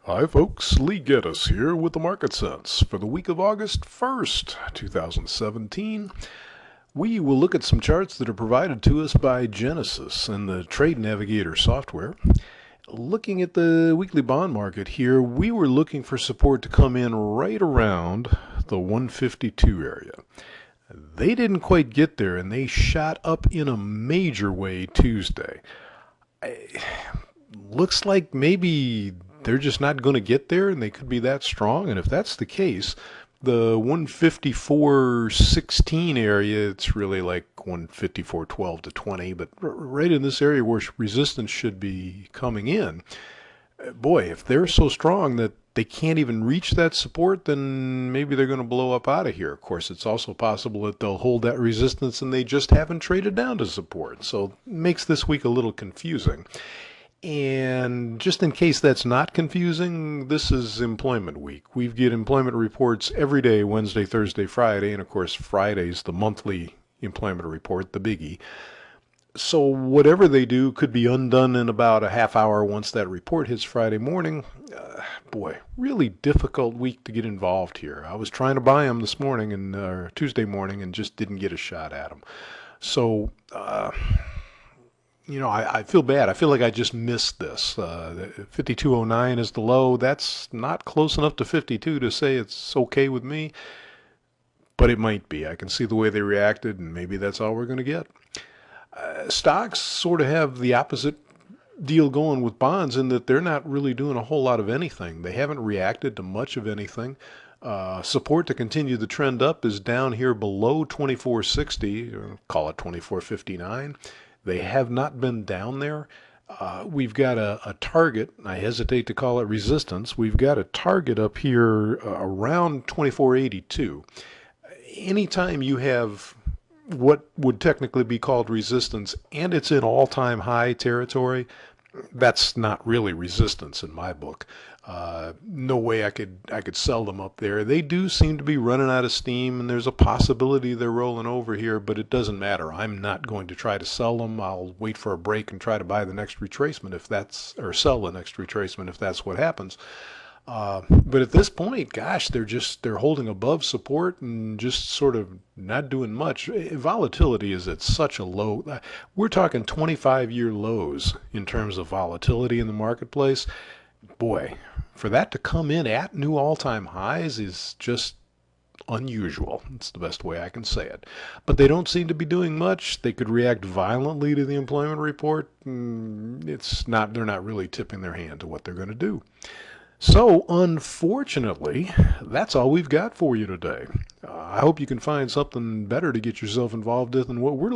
Hi folks, Lee Gettess here with the Market Sense for the week of August 1st, 2017. We will look at some charts that are provided to us by Gettess and the Trade Navigator software. Looking at the weekly bond market here, we were looking for support to come in right around the 152 area. They didn't quite get there, and they shot up in a major way Tuesday. Looks like maybe they're just not going to get there, and they could be that strong. And if that's the case, the 154.16 area, it's really like 154.12 to 20, but right in this area where resistance should be coming in. Boy, if they're so strong that they can't even reach that support, then maybe they're going to blow up out of here. Of course, it's also possible that they'll hold that resistance and they just haven't traded down to support. So it makes this week a little confusing. And just in case that's not confusing, this is employment week. We get employment reports every day, Wednesday, Thursday, Friday, and of course Friday's the monthly employment report, the biggie. So whatever they do could be undone in about a half hour once that report hits Friday morning. Boy, really difficult week to get involved here. I was trying to buy them this morning and Tuesday morning and just didn't get a shot at them. So, I feel bad. I feel like I just missed this. 52.09 is the low. That's not close enough to 52 to say it's okay with me, but it might be. I can see the way they reacted, and maybe that's all we're going to get. Stocks sort of have the opposite deal going with bonds in that they're not really doing a whole lot of anything. They haven't reacted to much of anything. Support to continue the trend up is down here below 24.60, call it 24.59. They have not been down there. We've got a target. I hesitate to call it resistance. We've got a target up here around 24.82. Anytime you have what would technically be called resistance and it's in all-time high territory, that's not really resistance in my book. No way I could sell them up there. They do seem to be running out of steam, and there's a possibility they're rolling over here, but it doesn't matter. I'm not going to try to sell them. I'll wait for a break and try to buy the next retracement or sell the next retracement if that's what happens. But at this point, gosh, they're holding above support and just sort of not doing much. Volatility is at such a low. We're talking 25-year lows in terms of volatility in the marketplace. Boy, for that to come in at new all-time highs is just unusual. It's the best way I can say it. But they don't seem to be doing much. They could react violently to the employment report. They're not really tipping their hand to what they're going to do. So, unfortunately, that's all we've got for you today. I hope you can find something better to get yourself involved in than what we're